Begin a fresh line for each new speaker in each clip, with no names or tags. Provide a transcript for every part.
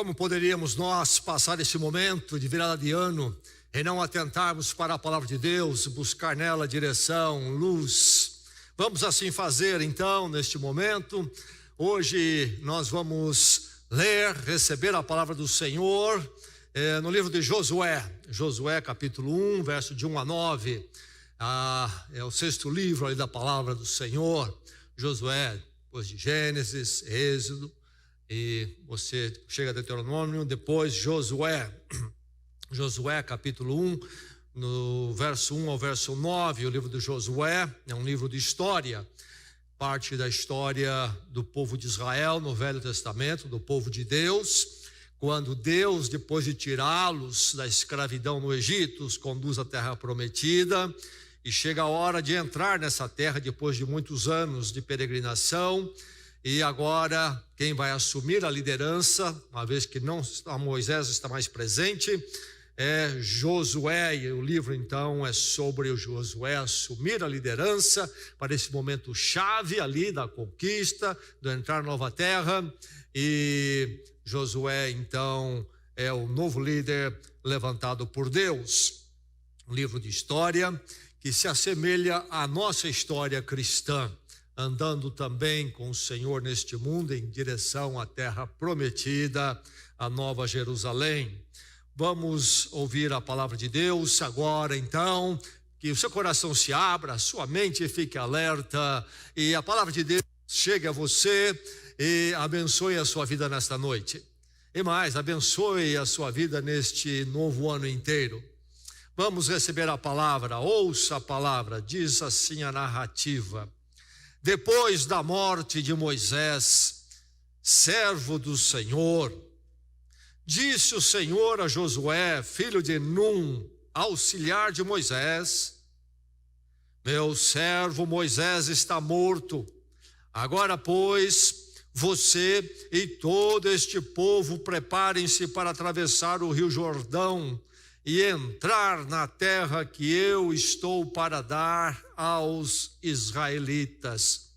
como poderíamos nós passar esse momento de virada de ano e não atentarmos para a palavra de Deus, buscar nela direção, luz? Vamos assim fazer então neste momento. Hoje nós vamos ler, receber a palavra do Senhor no livro de Josué capítulo 1, verso de 1 a 9. É o sexto livro ali da palavra do Senhor. Josué, depois de Gênesis, Êxodo, e você chega a Deuteronômio, depois Josué capítulo 1, no verso 1 ao verso 9. O livro de Josué é um livro de história, parte da história do povo de Israel no Velho Testamento, do povo de Deus, quando Deus, depois de tirá-los da escravidão no Egito, os conduz à terra prometida, e chega a hora de entrar nessa terra depois de muitos anos de peregrinação. E agora quem vai assumir a liderança, uma vez que Moisés está mais presente, é Josué. E o livro então é sobre o Josué assumir a liderança para esse momento chave ali da conquista, do entrar na nova terra. E Josué então é o novo líder levantado por Deus. Um livro de história que se assemelha à nossa história cristã, andando também com o Senhor neste mundo em direção à terra prometida, a Nova Jerusalém. Vamos ouvir a palavra de Deus agora então, que o seu coração se abra, a sua mente fique alerta e a palavra de Deus chegue a você e abençoe a sua vida nesta noite. E mais, abençoe a sua vida neste novo ano inteiro. Vamos receber a palavra, ouça a palavra, diz assim a narrativa. Depois da morte de Moisés, servo do Senhor, disse o Senhor a Josué, filho de Num, auxiliar de Moisés: meu servo Moisés está morto. Agora, pois, você e todo este povo preparem-se para atravessar o rio Jordão e entrar na terra que eu estou para dar aos israelitas.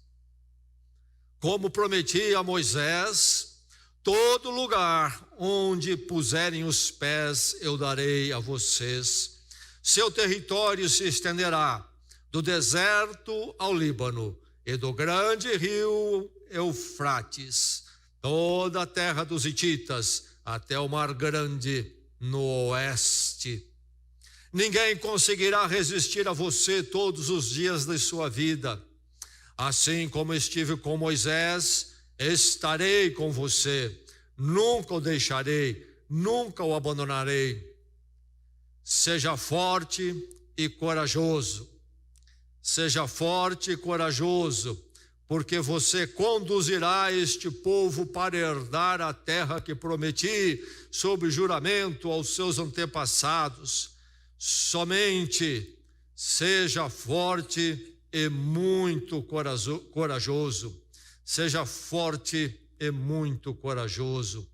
Como prometi a Moisés, todo lugar onde puserem os pés eu darei a vocês. Seu território se estenderá do deserto ao Líbano e do grande rio Eufrates, toda a terra dos hititas até o mar grande no oeste. Ninguém conseguirá resistir a você todos os dias de sua vida. Assim como estive com Moisés, estarei com você. Nunca o deixarei, nunca o abandonarei. Seja forte e corajoso. Seja forte e corajoso, porque você conduzirá este povo para herdar a terra que prometi sob juramento aos seus antepassados. Somente seja forte e muito corajoso. Seja forte e muito corajoso.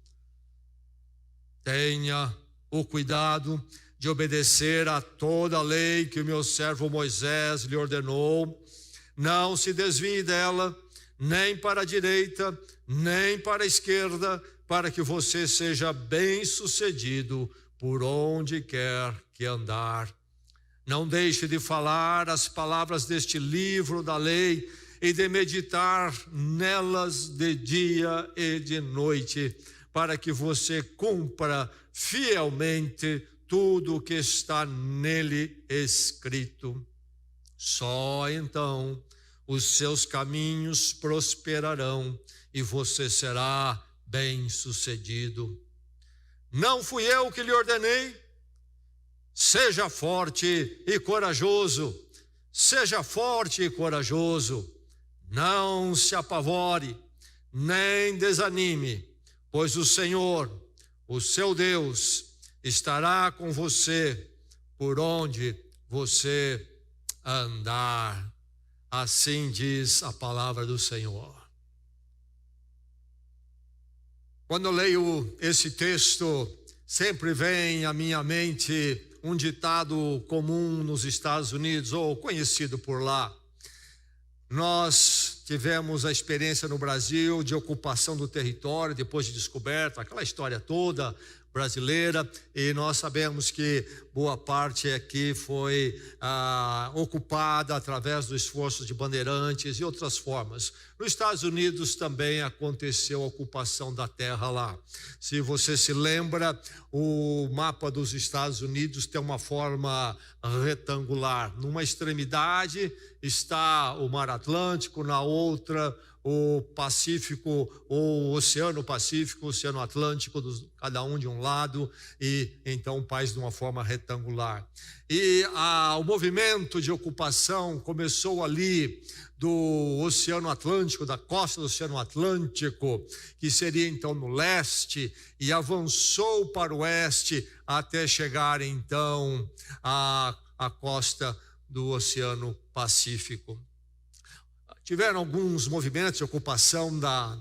Tenha o cuidado de obedecer a toda a lei que o meu servo Moisés lhe ordenou. Não se desvie dela, nem para a direita, nem para a esquerda, para que você seja bem-sucedido por onde quer que andar. Não deixe de falar as palavras deste livro da lei e de meditar nelas de dia e de noite, para que você cumpra fielmente tudo o que está nele escrito. Só então os seus caminhos prosperarão e você será bem-sucedido. Não fui eu que lhe ordenei? Seja forte e corajoso. Seja forte e corajoso. Não se apavore, nem desanime, pois o Senhor, o seu Deus, estará com você por onde você andar. Assim diz a palavra do Senhor. Quando eu leio esse texto, sempre vem à minha mente um ditado comum nos Estados Unidos, ou conhecido por lá. Nós tivemos a experiência no Brasil de ocupação do território depois de descoberta, aquela história toda brasileira, e nós sabemos que boa parte aqui foi ocupada através do esforço de bandeirantes e outras formas. Nos Estados Unidos também aconteceu a ocupação da terra lá. Se você se lembra, o mapa dos Estados Unidos tem uma forma retangular. Numa extremidade está o Mar Atlântico, na outra o Pacífico, o Oceano Pacífico, o Oceano Atlântico, cada um de um lado, e então o país de uma forma retangular. E o movimento de ocupação começou ali do Oceano Atlântico, da costa do Oceano Atlântico, que seria então no leste, e avançou para o oeste até chegar então à costa do Oceano Pacífico. Tiveram alguns movimentos de ocupação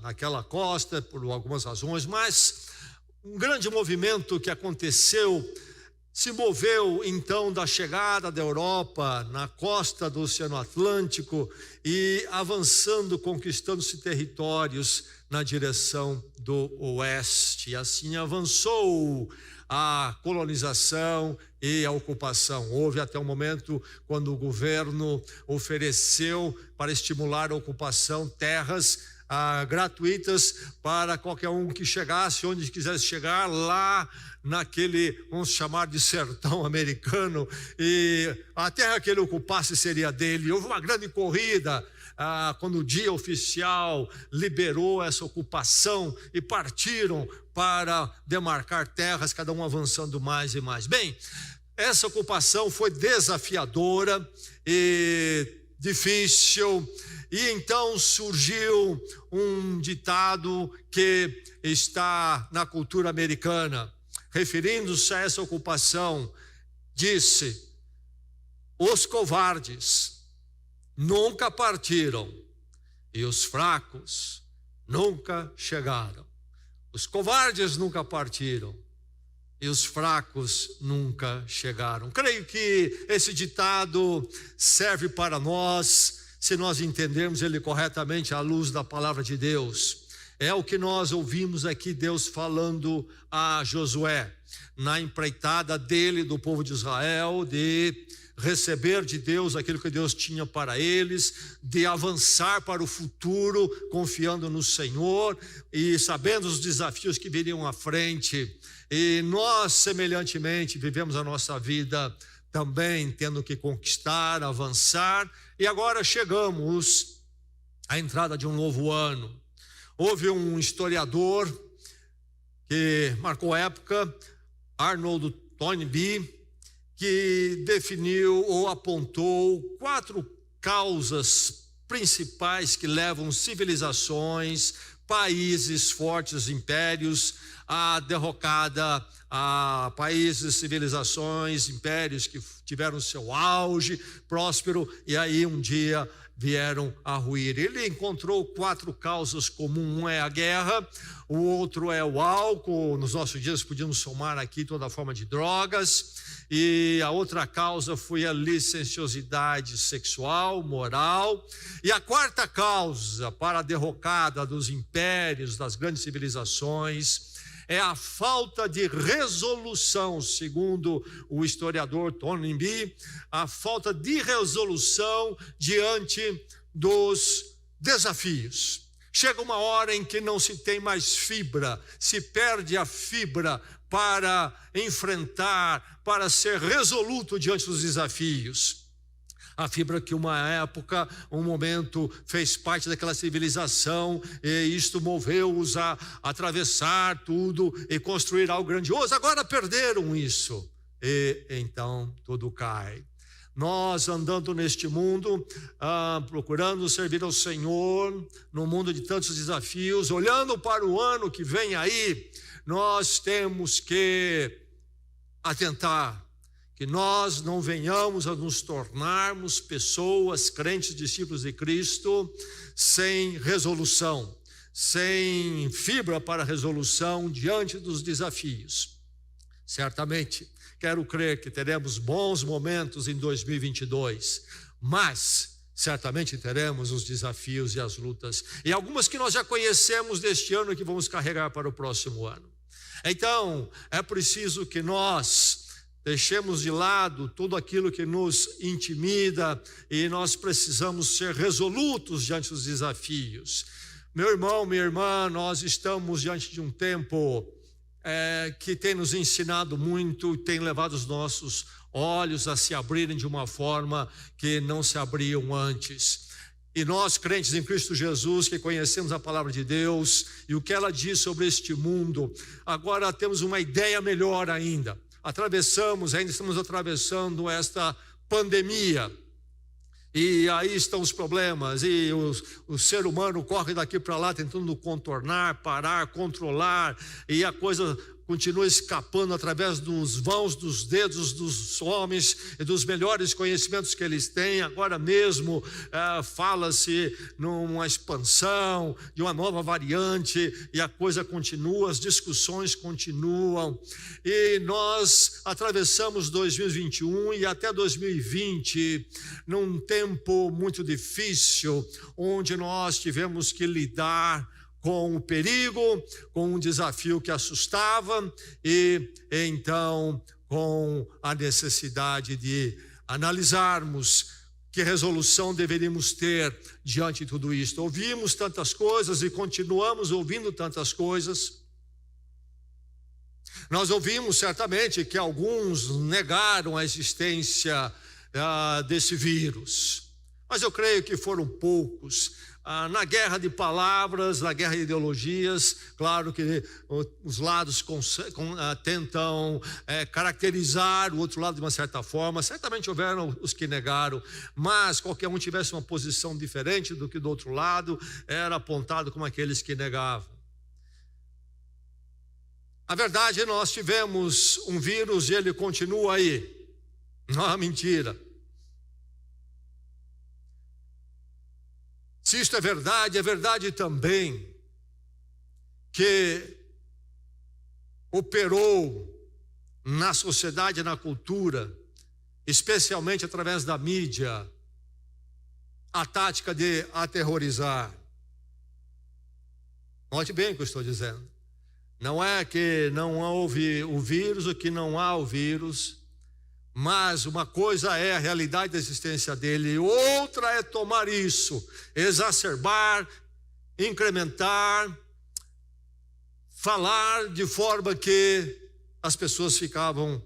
naquela costa, por algumas razões, mas um grande movimento que aconteceu, se moveu então da chegada da Europa na costa do Oceano Atlântico e avançando, conquistando-se territórios na direção do oeste. E assim avançou a colonização e a ocupação. Houve até um momento quando o governo ofereceu para estimular a ocupação terras gratuitas para qualquer um que chegasse, onde quisesse chegar, lá naquele, vamos chamar de sertão americano, e a terra que ele ocupasse seria dele. Houve uma grande corrida quando o dia oficial liberou essa ocupação e partiram para demarcar terras, cada um avançando mais e mais. Bem, essa ocupação foi desafiadora e difícil, e então surgiu um ditado que está na cultura americana, referindo-se a essa ocupação, disse: os covardes nunca partiram e os fracos nunca chegaram. Os covardes nunca partiram e os fracos nunca chegaram. Creio que esse ditado serve para nós, se nós entendermos ele corretamente à luz da palavra de Deus. É o que nós ouvimos aqui Deus falando a Josué, na empreitada dele, do povo de Israel, de receber de Deus aquilo que Deus tinha para eles, de avançar para o futuro, confiando no Senhor e sabendo os desafios que viriam à frente. E nós, semelhantemente, vivemos a nossa vida também tendo que conquistar, avançar, e agora chegamos à entrada de um novo ano. Houve um historiador que marcou época, Arnold Toynbee, que definiu ou apontou 4 causas principais que levam civilizações, países, fortes impérios à derrocada, a países, civilizações, impérios que tiveram seu auge próspero e aí um dia vieram a ruir. Ele encontrou 4 causas comuns. Um é a guerra, o outro é o álcool, nos nossos dias podíamos somar aqui toda a forma de drogas, e a outra causa foi a licenciosidade sexual, moral, e a 4ª causa para a derrocada dos impérios, das grandes civilizações, é a falta de resolução, segundo o historiador Toynbee, a falta de resolução diante dos desafios. Chega uma hora em que não se tem mais fibra, se perde a fibra para enfrentar, para ser resoluto diante dos desafios. A fibra que uma época, um momento, fez parte daquela civilização, e isto moveu-os a atravessar tudo e construir algo grandioso. Agora perderam isso e então tudo cai. Nós andando neste mundo, procurando servir ao Senhor, no mundo de tantos desafios, olhando para o ano que vem aí, nós temos que atentar que nós não venhamos a nos tornarmos pessoas, crentes, discípulos de Cristo, sem resolução, sem fibra para resolução diante dos desafios. Certamente, quero crer que teremos bons momentos em 2022, mas certamente teremos os desafios e as lutas, e algumas que nós já conhecemos deste ano e que vamos carregar para o próximo ano. Então, é preciso que nós deixemos de lado tudo aquilo que nos intimida e nós precisamos ser resolutos diante dos desafios. Meu irmão, minha irmã, nós estamos diante de um tempo que tem nos ensinado muito, tem levado os nossos olhos a se abrirem de uma forma que não se abriam antes. E nós, crentes em Cristo Jesus, que conhecemos a palavra de Deus e o que ela diz sobre este mundo, agora temos uma ideia melhor ainda. Ainda estamos atravessando esta pandemia. E aí estão os problemas, e o ser humano corre daqui para lá tentando contornar, parar, controlar, e a coisa continua escapando através dos vãos dos dedos dos homens e dos melhores conhecimentos que eles têm. Agora mesmo fala-se numa expansão de uma nova variante, e a coisa continua, as discussões continuam, e nós atravessamos 2021 e até 2020 num tempo muito difícil, onde nós tivemos que lidar com o perigo, com um desafio que assustava, e então com a necessidade de analisarmos que resolução deveríamos ter diante de tudo isto. Ouvimos tantas coisas e continuamos ouvindo tantas coisas. Nós ouvimos certamente que alguns negaram a existência desse vírus, mas eu creio que foram poucos. Na guerra de palavras, na guerra de ideologias, claro que os lados tentam caracterizar o outro lado de uma certa forma. Certamente houveram os que negaram, mas qualquer um tivesse uma posição diferente do que do outro lado, era apontado como aqueles que negavam. A verdade, nós tivemos um vírus e ele continua aí. Não é mentira. Se isto é verdade também que operou na sociedade e na cultura, especialmente através da mídia, a tática de aterrorizar. Note bem o que eu estou dizendo. Não é que não houve o vírus ou que não há o vírus, mas uma coisa é a realidade da existência dele, outra é tomar isso, exacerbar, incrementar, falar de forma que as pessoas ficam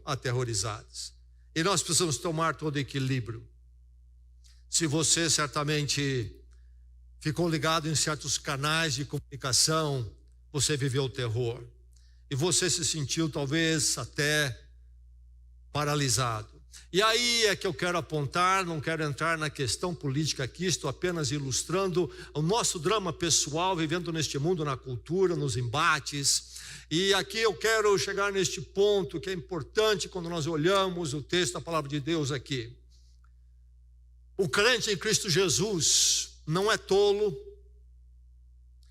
aterrorizadas. E nós precisamos tomar todo equilíbrio. Se você certamente ficou ligado em certos canais de comunicação, você viveu o terror. E você se sentiu talvez até paralisado. E aí é que eu quero apontar, não quero entrar na questão política aqui, estou apenas ilustrando o nosso drama pessoal, vivendo neste mundo, na cultura, nos embates. E aqui eu quero chegar neste ponto que é importante quando nós olhamos o texto da palavra de Deus aqui. O crente em Cristo Jesus não é tolo,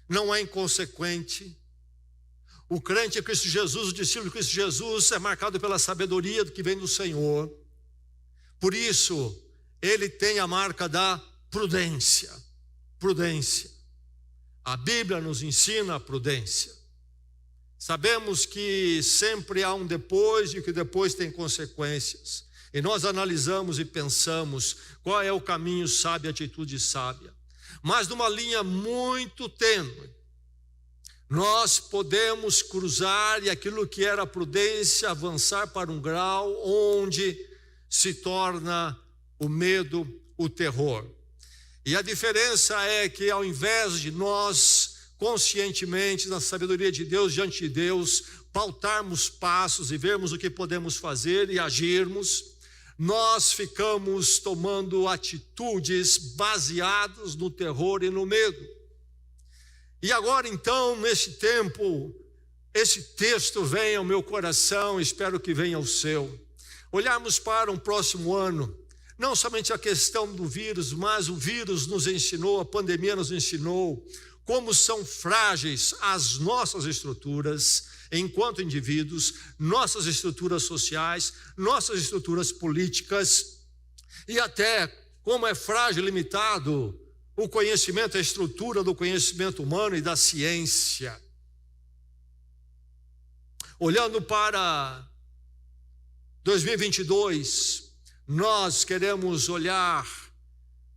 não é inconsequente. O crente em Cristo Jesus, o discípulo de Cristo Jesus é marcado pela sabedoria que vem do Senhor. Por isso, ele tem a marca da prudência. Prudência. A Bíblia nos ensina a prudência. Sabemos que sempre há um depois e que depois tem consequências. E nós analisamos e pensamos qual é o caminho sábio, a atitude sábia. Mas numa linha muito tênue, nós podemos cruzar e aquilo que era prudência avançar para um grau onde se torna o medo, o terror. E a diferença é que ao invés de nós conscientemente, na sabedoria de Deus, diante de Deus, pautarmos passos e vermos o que podemos fazer e agirmos, nós ficamos tomando atitudes baseadas no terror e no medo. E agora então, nesse tempo, esse texto vem ao meu coração, espero que venha ao seu. Olharmos para um próximo ano, não somente a questão do vírus, mas o vírus nos ensinou, a pandemia nos ensinou como são frágeis as nossas estruturas, enquanto indivíduos, nossas estruturas sociais, nossas estruturas políticas e até como é frágil e limitado o conhecimento, a estrutura do conhecimento humano e da ciência. Olhando para 2022, nós queremos olhar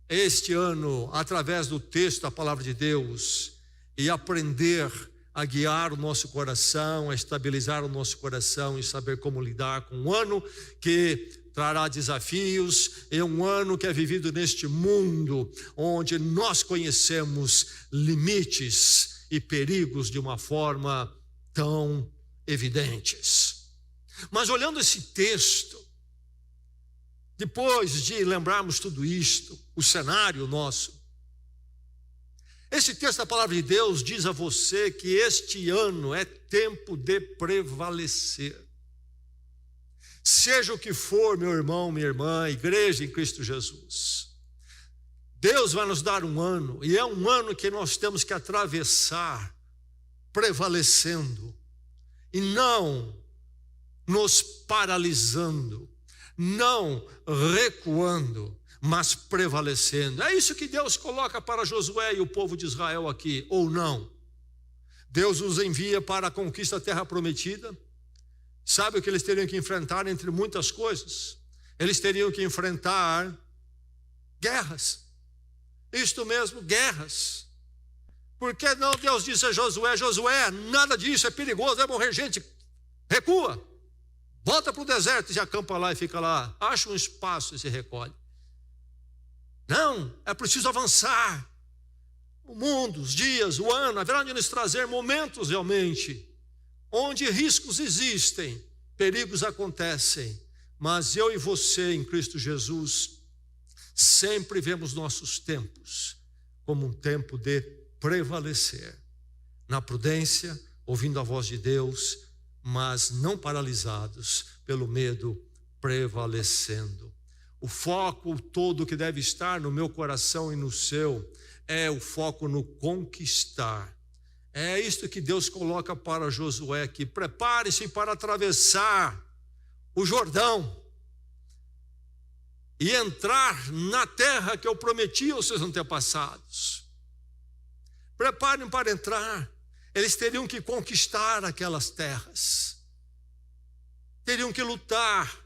este ano através do texto da palavra de Deus e aprender a guiar o nosso coração, a estabilizar o nosso coração e saber como lidar com um ano que trará desafios, é um ano que é vivido neste mundo onde nós conhecemos limites e perigos de uma forma tão evidentes. Mas olhando esse texto, depois de lembrarmos tudo isto, o cenário nosso, esse texto da palavra de Deus diz a você que este ano é tempo de prevalecer. Seja o que for, meu irmão, minha irmã, igreja em Cristo Jesus, Deus vai nos dar um ano, e é um ano que nós temos que atravessar prevalecendo, e não nos paralisando, não recuando, mas prevalecendo. É isso que Deus coloca para Josué e o povo de Israel aqui, ou não? Deus os envia para a conquista da terra prometida. Sabe o que eles teriam que enfrentar entre muitas coisas? Eles teriam que enfrentar guerras. Isto mesmo, guerras. Por que não Deus disse a Josué: Josué, nada disso, é perigoso, vai morrer gente, recua, volta para o deserto e se acampa lá e fica lá, acha um espaço e se recolhe. Não, é preciso avançar. O mundo, os dias, o ano, haverá de nos trazer momentos realmente onde riscos existem, perigos acontecem, mas eu e você em Cristo Jesus sempre vemos nossos tempos como um tempo de prevalecer, na prudência, ouvindo a voz de Deus, mas não paralisados pelo medo, prevalecendo. O foco todo que deve estar no meu coração e no seu é o foco no conquistar. É isto que Deus coloca para Josué aqui: prepare-se para atravessar o Jordão e entrar na terra que eu prometi aos seus antepassados. Preparem para entrar. Eles teriam que conquistar aquelas terras, teriam que lutar,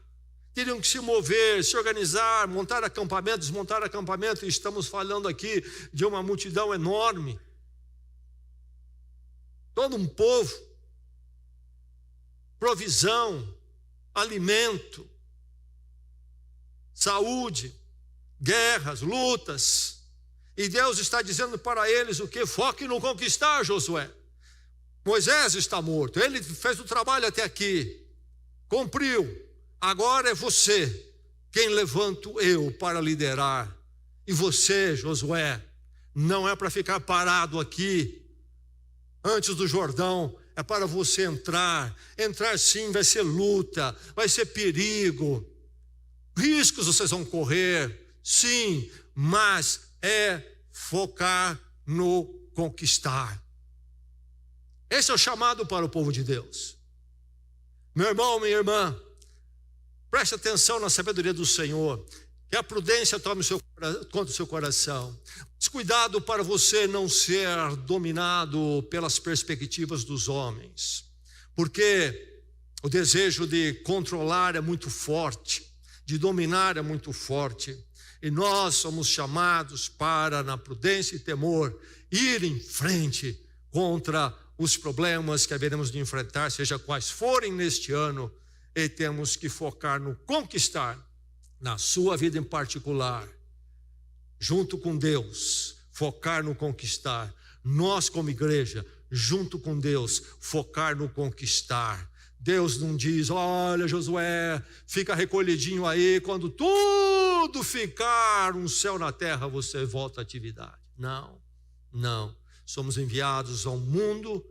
teriam que se mover, se organizar, montar acampamento, desmontar acampamento. E estamos falando aqui de uma multidão enorme, todo um povo, provisão, alimento, saúde, guerras, lutas. E Deus está dizendo para eles o que? Foque no conquistar, Josué. Moisés está morto, ele fez o trabalho até aqui, cumpriu. Agora é você quem levanto eu para liderar. E você, Josué, não é para ficar parado aqui antes do Jordão, é para você entrar. Entrar sim, vai ser luta, vai ser perigo, riscos vocês vão correr, sim, mas é focar no conquistar. Esse é o chamado para o povo de Deus. Meu irmão, minha irmã, preste atenção na sabedoria do Senhor, que a prudência tome conta do seu coração. Mas cuidado para você não ser dominado pelas perspectivas dos homens, porque o desejo de controlar é muito forte, de dominar é muito forte, e nós somos chamados para, na prudência e temor, ir em frente contra os problemas que haveremos de enfrentar, seja quais forem neste ano, e temos que focar no conquistar, na sua vida em particular, junto com Deus, focar no conquistar. Nós como igreja, junto com Deus, focar no conquistar. Deus não diz: olha, Josué, fica recolhidinho aí, quando tudo ficar um céu na terra, você volta à atividade. Não, não. Somos enviados ao mundo,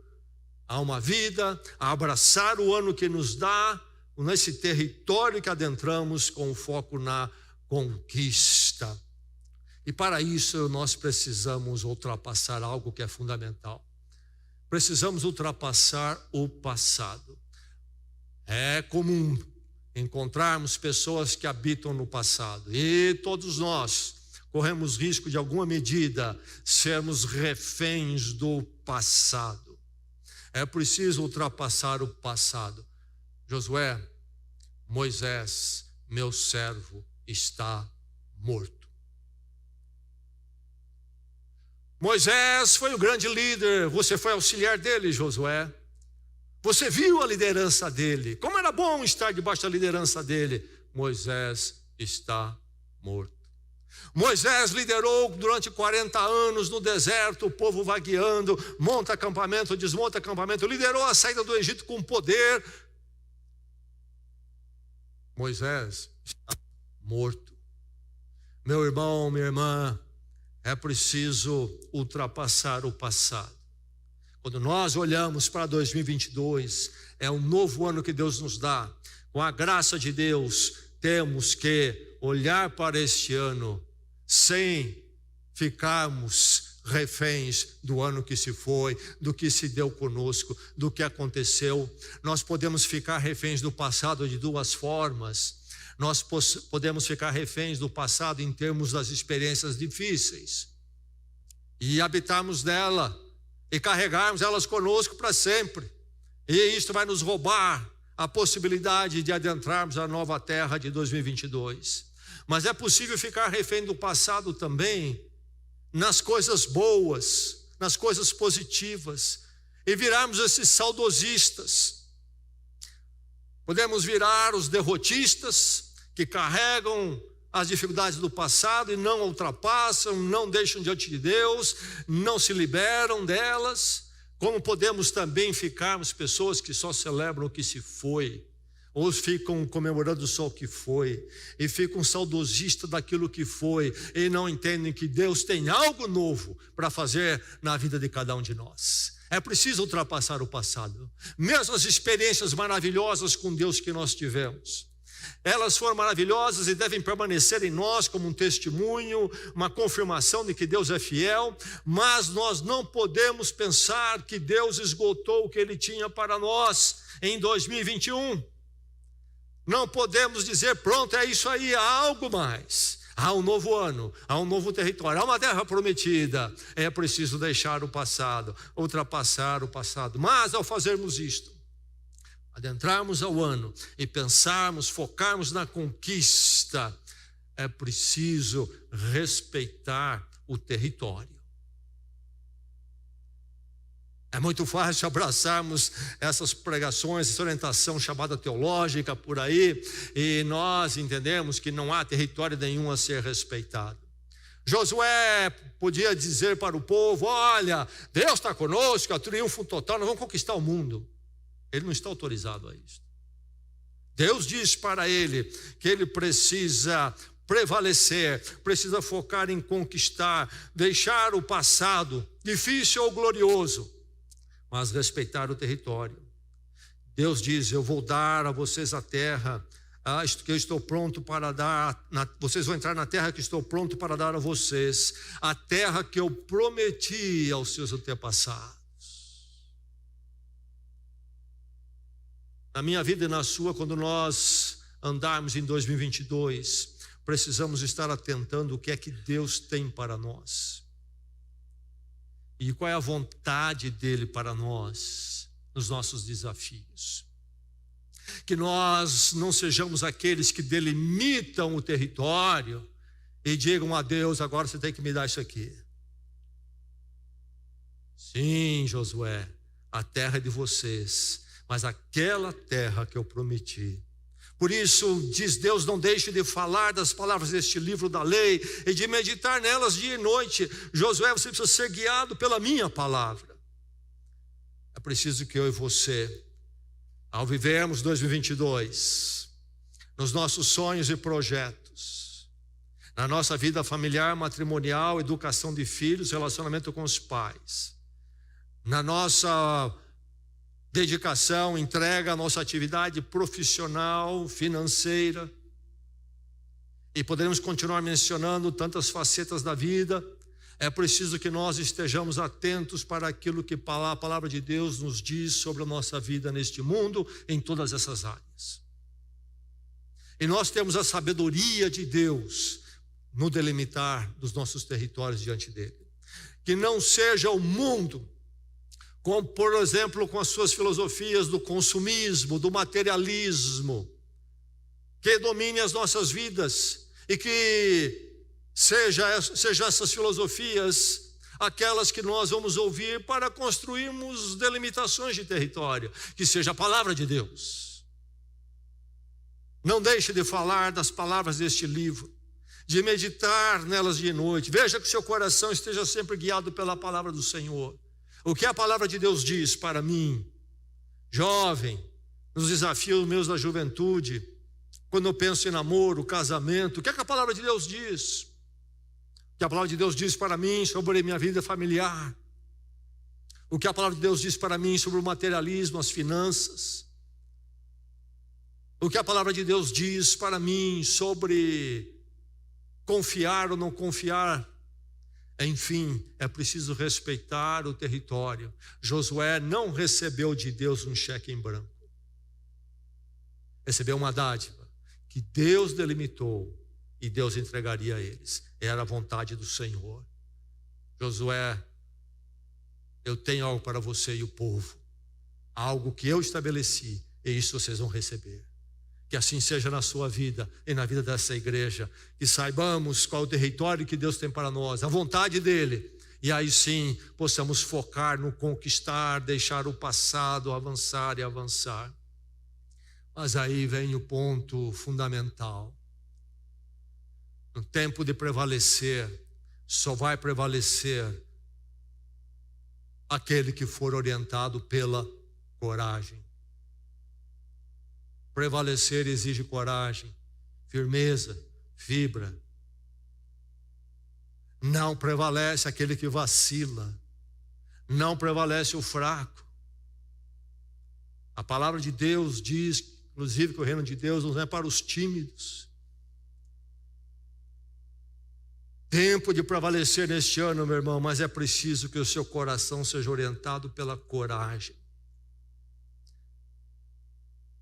a uma vida, a abraçar o ano que nos dá, nesse território que adentramos com foco na conquista. E para isso nós precisamos ultrapassar algo que é fundamental. Precisamos ultrapassar o passado. É comum encontrarmos pessoas que habitam no passado, e todos nós corremos risco de alguma medida sermos reféns do passado. É preciso ultrapassar o passado. Josué, Moisés, meu servo, está morto. Moisés foi o grande líder, você foi auxiliar dele, Josué. Você viu a liderança dele. Como era bom estar debaixo da liderança dele. Moisés está morto. Moisés liderou durante 40 anos no deserto, o povo vagueando, monta acampamento, desmonta acampamento, liderou a saída do Egito com poder. Moisés está morto. Meu irmão, minha irmã, é preciso ultrapassar o passado. Quando nós olhamos para 2022, é um novo ano que Deus nos dá. Com a graça de Deus, temos que olhar para este ano sem ficarmos reféns do ano que se foi, do que se deu conosco, do que aconteceu. Nós podemos ficar reféns do passado de duas formas. Nós podemos ficar reféns do passado em termos das experiências difíceis e habitarmos dela e carregarmos elas conosco para sempre. E isto vai nos roubar a possibilidade de adentrarmos a nova terra de 2022. Mas é possível ficar refém do passado também nas coisas boas, nas coisas positivas, e virarmos esses saudosistas. Podemos virar os derrotistas que carregam as dificuldades do passado e não ultrapassam, não deixam diante de Deus, não se liberam delas. Como podemos também ficarmos pessoas que só celebram o que se foi, ou ficam comemorando só o que foi, e ficam saudosistas daquilo que foi, e não entendem que Deus tem algo novo para fazer na vida de cada um de nós. É preciso ultrapassar o passado. Mesmo as experiências maravilhosas com Deus que nós tivemos, elas foram maravilhosas e devem permanecer em nós como um testemunho, uma confirmação de que Deus é fiel, mas nós não podemos pensar que Deus esgotou o que Ele tinha para nós em 2021. Não podemos dizer, pronto, é isso aí, há algo mais. Há um novo ano, há um novo território, há uma terra prometida. É preciso deixar o passado, ultrapassar o passado. Mas ao fazermos isto, adentrarmos ao ano e pensarmos, focarmos na conquista, é preciso respeitar o território. É muito fácil abraçarmos essas pregações, essa orientação chamada teológica por aí, e nós entendemos que não há território nenhum a ser respeitado. Josué podia dizer para o povo, olha, Deus está conosco, é triunfo total, nós vamos conquistar o mundo. Ele não está autorizado a isso. Deus diz para ele que ele precisa prevalecer, precisa focar em conquistar, deixar o passado, difícil ou glorioso, mas respeitar o território. Deus diz, eu vou dar a vocês a terra que eu estou pronto para dar, vocês vão entrar na terra que estou pronto para dar a vocês, a terra que eu prometi aos seus antepassados. Na minha vida e na sua, quando nós andarmos em 2022, precisamos estar atentando o que é que Deus tem para nós. E qual é a vontade dele para nós, nos nossos desafios. Que nós não sejamos aqueles que delimitam o território e digam a Deus, agora você tem que me dar isso aqui. Sim, Josué, a terra é de vocês, mas aquela terra que eu prometi. Por isso, diz Deus, não deixe de falar das palavras deste livro da lei e de meditar nelas dia e noite. Josué, você precisa ser guiado pela minha palavra. É preciso que eu e você, ao vivermos 2022, nos nossos sonhos e projetos, na nossa vida familiar, matrimonial, educação de filhos, relacionamento com os pais, na nossa dedicação, entrega à nossa atividade profissional, financeira, e poderemos continuar mencionando tantas facetas da vida. É preciso que nós estejamos atentos para aquilo que a palavra de Deus nos diz sobre a nossa vida neste mundo, em todas essas áreas. E nós temos a sabedoria de Deus no delimitar dos nossos territórios diante dele. Que não seja o mundo, como por exemplo com as suas filosofias do consumismo, do materialismo, que domine as nossas vidas e que sejam essas filosofias aquelas que nós vamos ouvir para construirmos delimitações de território, que seja a palavra de Deus. Não deixe de falar das palavras deste livro, de meditar nelas de noite. Veja que seu coração esteja sempre guiado pela palavra do Senhor. O que a palavra de Deus diz para mim, jovem, nos desafios meus da juventude, quando eu penso em namoro, casamento, o que é que a palavra de Deus diz? O que a palavra de Deus diz para mim sobre a minha vida familiar? O que a palavra de Deus diz para mim sobre o materialismo, as finanças? O que a palavra de Deus diz para mim sobre confiar ou não confiar? Enfim, é preciso respeitar o território. Josué não recebeu de Deus um cheque em branco. Recebeu uma dádiva que Deus delimitou e Deus entregaria a eles. Era a vontade do Senhor. Josué, eu tenho algo para você e o povo, algo que eu estabeleci, e isso vocês vão receber. Que assim seja na sua vida e na vida dessa igreja, que saibamos qual é o território que Deus tem para nós, a vontade dele, e aí sim possamos focar no conquistar, deixar o passado avançar e avançar. Mas aí vem o ponto fundamental. No tempo de prevalecer, só vai prevalecer aquele que for orientado pela coragem. Prevalecer exige coragem, firmeza, fibra. Não prevalece aquele que vacila, não prevalece o fraco. A palavra de Deus diz, inclusive, que o reino de Deus não é para os tímidos. Tempo de prevalecer neste ano, meu irmão, mas é preciso que o seu coração seja orientado pela coragem.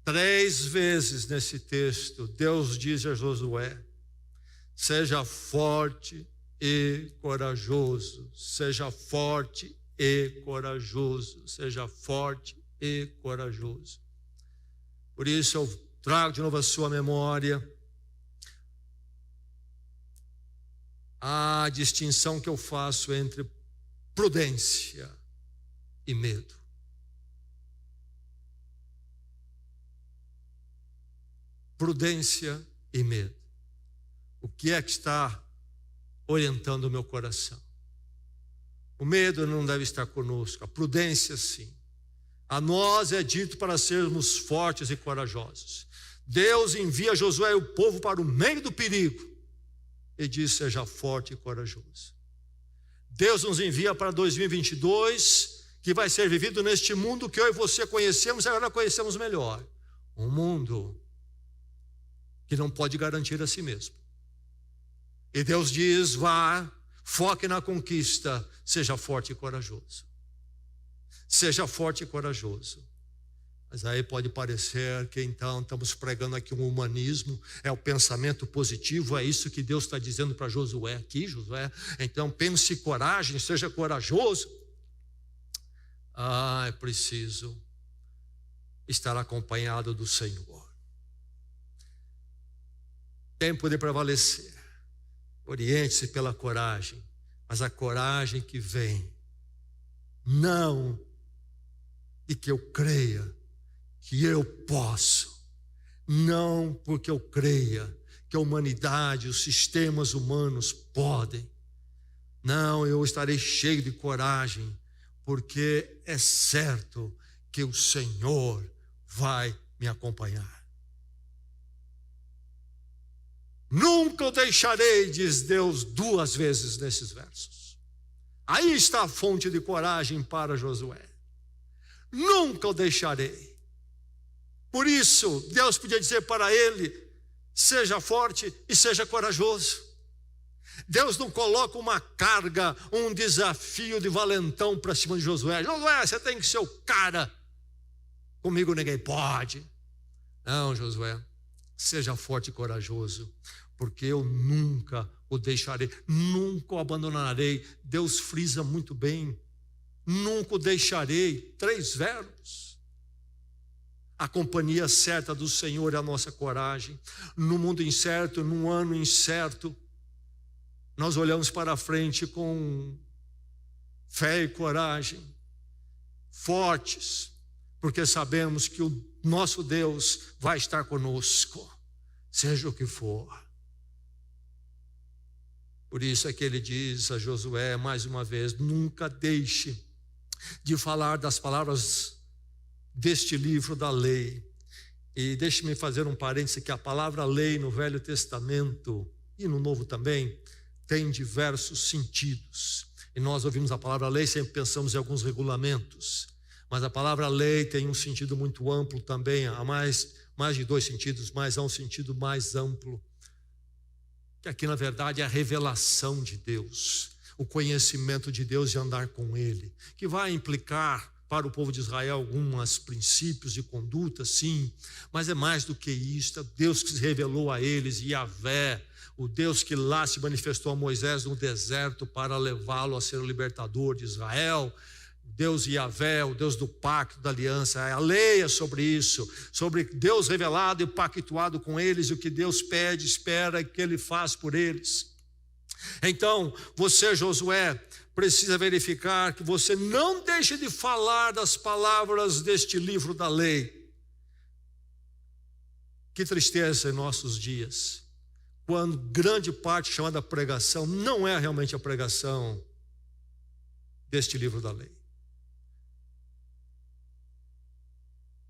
3 vezes nesse texto, Deus diz a Josué: seja forte e corajoso, seja forte e corajoso, seja forte e corajoso. Por isso eu trago de novo a sua memória a distinção que eu faço entre prudência e medo. Prudência e medo. O que é que está orientando o meu coração? O medo não deve estar conosco, a prudência sim. A nós é dito para sermos fortes e corajosos. Deus envia Josué e o povo para o meio do perigo e diz: seja forte e corajoso. Deus nos envia para 2022, que vai ser vivido neste mundo que eu e você conhecemos e agora conhecemos melhor. Um mundo que não pode garantir a si mesmo. E Deus diz: vá, foque na conquista, seja forte e corajoso. Seja forte e corajoso. Mas aí pode parecer que então estamos pregando aqui um humanismo, é o pensamento positivo, é isso que Deus está dizendo para Josué aqui, Josué. Então pense coragem, seja corajoso. É preciso estar acompanhado do Senhor. Tempo de prevalecer. Oriente-se pela coragem, mas a coragem que vem, não de que eu creia que eu posso, não porque eu creia que a humanidade, os sistemas humanos podem. Não, eu estarei cheio de coragem, porque é certo que o Senhor vai me acompanhar. Nunca o deixarei, diz Deus 2 vezes nesses versos. Aí está a fonte de coragem para Josué. Nunca o deixarei. Por isso, Deus podia dizer para ele: seja forte e seja corajoso. Deus não coloca uma carga, um desafio de valentão para cima de Josué. Josué, você tem que ser o cara. Comigo ninguém pode. Não, Josué, Seja forte e corajoso, porque eu nunca o deixarei, nunca o abandonarei. Deus frisa muito bem, nunca o deixarei. 3 verbos. A companhia certa do Senhor é a nossa coragem. No mundo incerto, num ano incerto, nós olhamos para frente com fé e coragem, fortes, porque sabemos que o nosso Deus vai estar conosco, seja o que for. Por isso é que ele diz a Josué, mais uma vez, nunca deixe de falar das palavras deste livro da lei. E deixe-me fazer um parêntese, que a palavra lei no Velho Testamento e no Novo também tem diversos sentidos. E nós ouvimos a palavra lei, sempre pensamos em alguns regulamentos, mas a palavra lei tem um sentido muito amplo também, há mais de 2 sentidos, mas há um sentido mais amplo, que aqui na verdade é a revelação de Deus, o conhecimento de Deus e andar com Ele, que vai implicar para o povo de Israel alguns princípios de conduta, sim, mas é mais do que isso. É Deus que se revelou a eles, Yahvé, o Deus que lá se manifestou a Moisés no deserto para levá-lo a ser o libertador de Israel. Deus Yahvé, o Deus do pacto, da aliança. A lei é sobre isso, sobre Deus revelado e pactuado com eles, e o que Deus pede, espera que Ele faz por eles. Então, você, Josué, precisa verificar que você não deixe de falar das palavras deste livro da lei. Que tristeza em nossos dias, quando grande parte chamada pregação não é realmente a pregação deste livro da lei.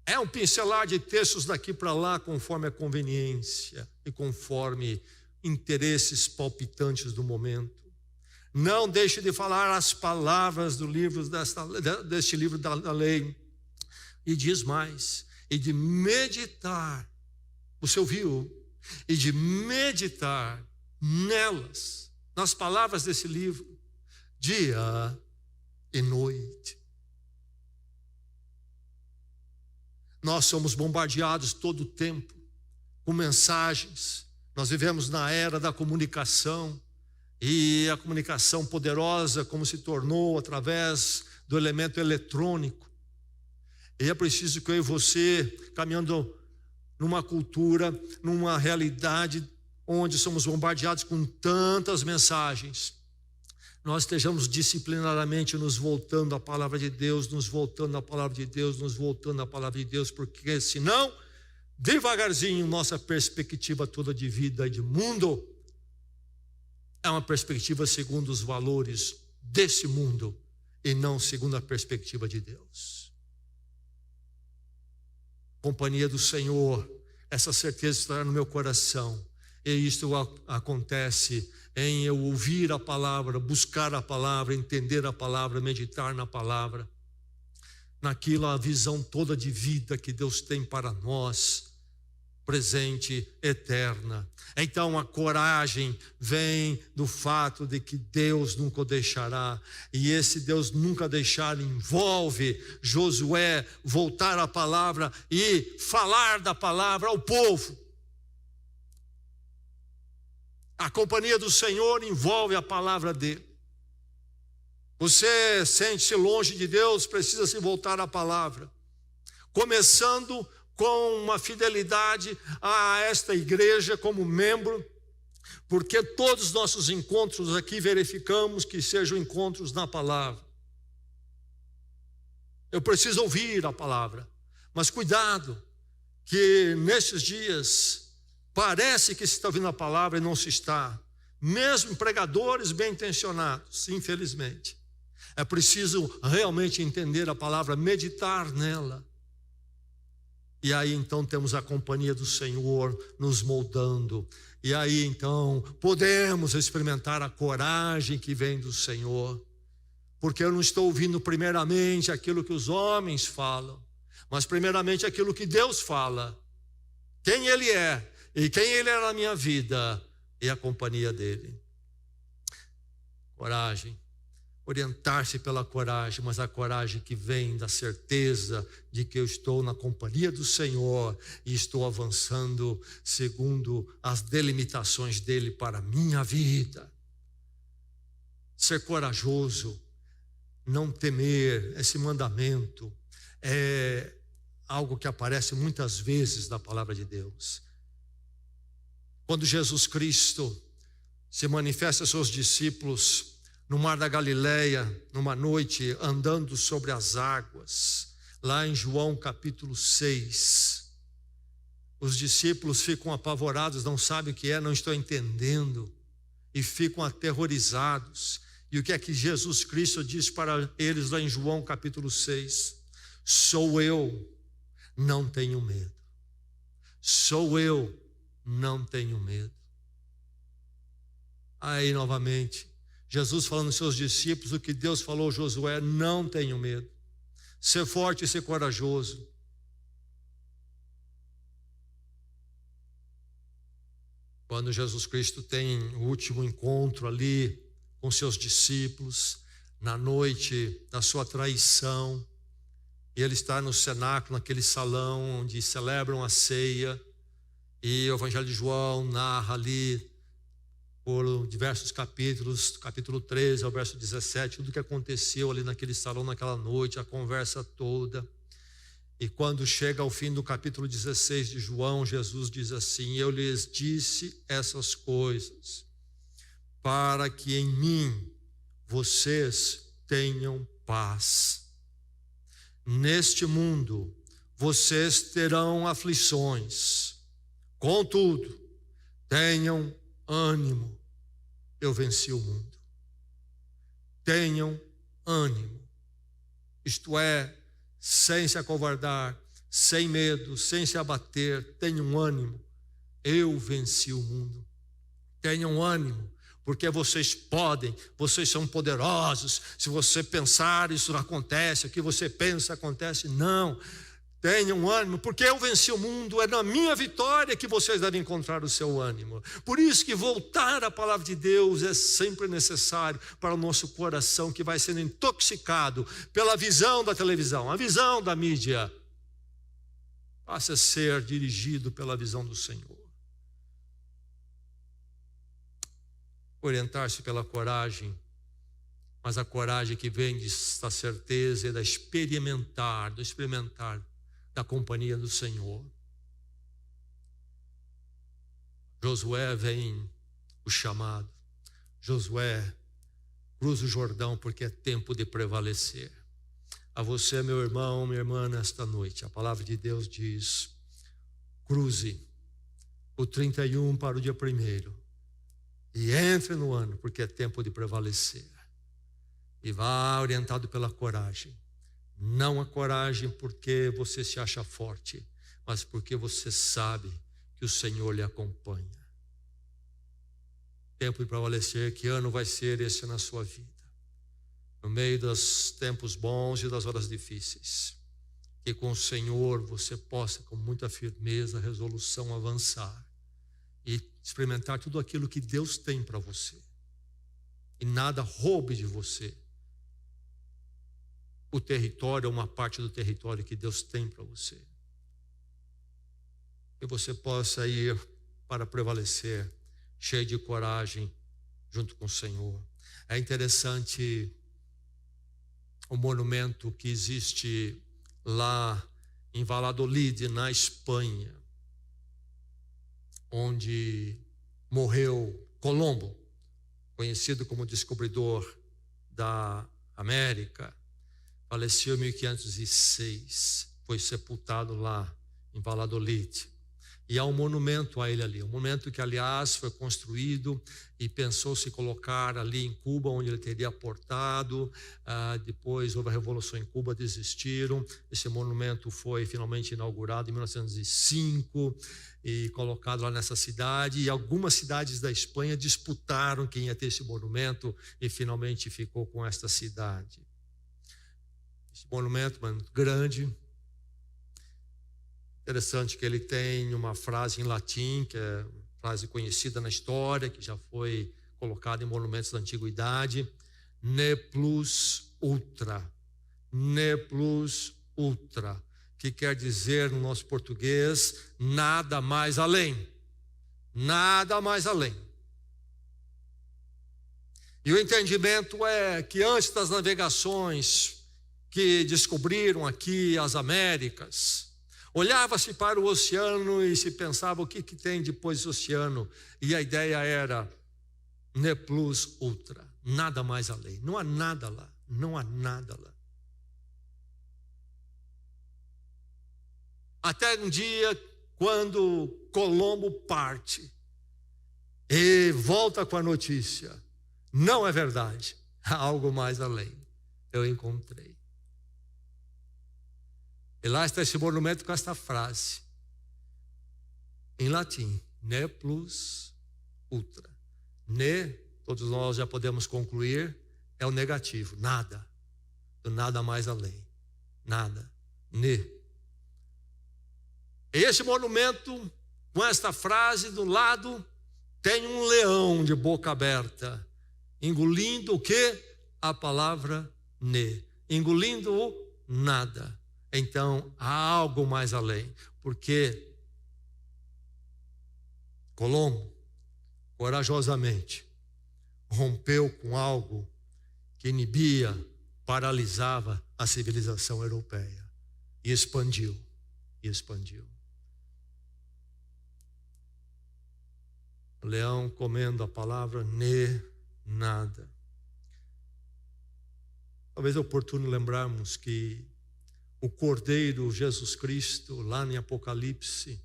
É um pincelar de textos daqui para lá, conforme a conveniência e conforme interesses palpitantes do momento. Não deixe de falar as palavras do livro deste livro da lei. E diz mais, e de meditar, você ouviu? E de meditar nelas, nas palavras desse livro, dia e noite. Nós somos bombardeados todo o tempo com mensagens. Nós vivemos na era da comunicação, e a comunicação poderosa como se tornou através do elemento eletrônico. E é preciso que eu e você, caminhando numa cultura, numa realidade onde somos bombardeados com tantas mensagens, nós estejamos disciplinadamente nos voltando à palavra de Deus, nos voltando à palavra de Deus, nos voltando à palavra de Deus, porque senão, devagarzinho, nossa perspectiva toda de vida e de mundo é uma perspectiva segundo os valores desse mundo e não segundo a perspectiva de Deus. Companhia do Senhor, essa certeza está no meu coração, e isto acontece em eu ouvir a palavra, buscar a palavra, entender a palavra, meditar na palavra, naquilo, a visão toda de vida que Deus tem para nós, presente, eterna. Então a coragem vem do fato de que Deus nunca o deixará, e esse Deus nunca deixar envolve Josué voltar à palavra e falar da palavra ao povo. A companhia do Senhor envolve a palavra dele. Você sente-se longe de Deus, precisa se voltar à palavra, começando com uma fidelidade a esta igreja como membro, porque todos os nossos encontros aqui verificamos que sejam encontros na palavra. Eu preciso ouvir a palavra, mas cuidado, que nesses dias parece que se está ouvindo a palavra e não se está, mesmo pregadores bem intencionados, infelizmente. É preciso realmente entender a palavra, meditar nela. E aí então temos a companhia do Senhor nos moldando. E aí então podemos experimentar a coragem que vem do Senhor. Porque eu não estou ouvindo primeiramente aquilo que os homens falam, mas primeiramente aquilo que Deus fala. Quem Ele é e quem Ele é na minha vida e a companhia dEle. Coragem. Orientar-se pela coragem, mas a coragem que vem da certeza de que eu estou na companhia do Senhor e estou avançando segundo as delimitações dele para a minha vida. Ser corajoso, não temer, esse mandamento é algo que aparece muitas vezes na palavra de Deus. Quando Jesus Cristo se manifesta aos seus discípulos no mar da Galileia, numa noite, andando sobre as águas, lá em João capítulo 6, os discípulos ficam apavorados, não sabem o que é, não estão entendendo, e ficam aterrorizados. E o que é que Jesus Cristo diz para eles lá em João capítulo 6? Sou eu, não tenho medo. Sou eu, não tenho medo. Aí novamente, Jesus falando aos seus discípulos o que Deus falou a Josué: não tenho medo, ser forte e ser corajoso. Quando Jesus Cristo tem o último encontro ali com seus discípulos, na noite da sua traição, e ele está no cenáculo, naquele salão onde celebram a ceia, e o Evangelho de João narra ali, por diversos capítulos, capítulo 13 ao verso 17, tudo que aconteceu ali naquele salão, naquela noite, a conversa toda. E quando chega ao fim do capítulo 16 de João, Jesus diz assim: eu lhes disse essas coisas, para que em mim vocês tenham paz. Neste mundo vocês terão aflições, contudo, tenham ânimo, eu venci o mundo. Tenham ânimo, isto é, sem se acovardar, sem medo, sem se abater, tenham ânimo, eu venci o mundo. Tenham ânimo, porque vocês podem, vocês são poderosos. Se você pensar, isso acontece, o que você pensa acontece. Não, tenham ânimo, porque eu venci o mundo, é na minha vitória que vocês devem encontrar o seu ânimo. Por isso que voltar à palavra de Deus é sempre necessário para o nosso coração, que vai sendo intoxicado pela visão da televisão, a visão da mídia. Passa a ser dirigido pela visão do Senhor. Orientar-se pela coragem, mas a coragem que vem da certeza e da experimentar da companhia do Senhor. Josué vem o chamado. Josué, cruza o Jordão, porque é tempo de prevalecer. A você, meu irmão, minha irmã, nesta noite, a palavra de Deus diz: cruze o 31 para o dia 1º e entre no ano, porque é tempo de prevalecer. E vá orientado pela coragem. Não a coragem porque você se acha forte, mas porque você sabe que o Senhor lhe acompanha. Tempo de prevalecer. Que ano vai ser esse na sua vida? No meio dos tempos bons e das horas difíceis, que com o Senhor você possa, com muita firmeza, resolução, avançar e experimentar tudo aquilo que Deus tem para você, e nada roube de você o território, uma parte do território que Deus tem para você. Que você possa ir para prevalecer, cheio de coragem, junto com o Senhor. É interessante o monumento que existe lá em Valladolid, na Espanha, onde morreu Colombo, conhecido como descobridor da América. Faleceu em 1506, foi sepultado lá em Valladolid. E há um monumento a ele ali, um monumento que, aliás, foi construído e pensou-se colocar ali em Cuba, onde ele teria aportado. Depois houve a Revolução em Cuba, desistiram. Esse monumento foi finalmente inaugurado em 1905 e colocado lá nessa cidade. E algumas cidades da Espanha disputaram quem ia ter esse monumento e finalmente ficou com esta cidade. Esse monumento muito grande. Interessante que ele tem uma frase em latim, que é uma frase conhecida na história, que já foi colocada em monumentos da antiguidade. Ne plus ultra. Ne plus ultra. Que quer dizer no nosso português, nada mais além. Nada mais além. E o entendimento é que antes das navegações que descobriram aqui as Américas, olhava-se para o oceano e se pensava o que tem depois do oceano. E a ideia era ne plus ultra, nada mais além. Não há nada lá, não há nada lá. Até um dia, quando Colombo parte e volta com a notícia, não é verdade, há algo mais além. Eu encontrei. E lá está esse monumento com esta frase, em latim, ne plus ultra. Ne, todos nós já podemos concluir, é o negativo, nada, do nada mais além, nada, ne. Esse monumento, com esta frase do lado, tem um leão de boca aberta, engolindo o quê? A palavra ne, engolindo o nada. Então, há algo mais além, porque Colombo, corajosamente, rompeu com algo que inibia, paralisava a civilização europeia e expandiu, e expandiu. O leão comendo a palavra ne, nada. Talvez é oportuno lembrarmos que o Cordeiro Jesus Cristo, lá em Apocalipse,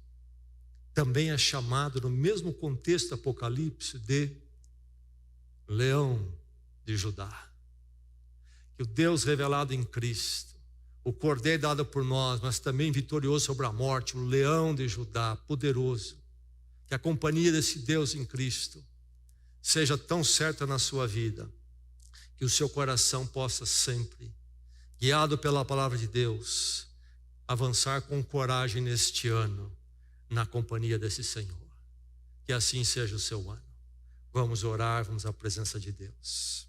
também é chamado, no mesmo contexto do Apocalipse, de Leão de Judá. Que o Deus revelado em Cristo, o Cordeiro dado por nós, mas também vitorioso sobre a morte, o Leão de Judá, poderoso, que a companhia desse Deus em Cristo seja tão certa na sua vida, que o seu coração possa sempre, guiado pela palavra de Deus, avançar com coragem neste ano, na companhia desse Senhor. Que assim seja o seu ano. Vamos orar, vamos à presença de Deus.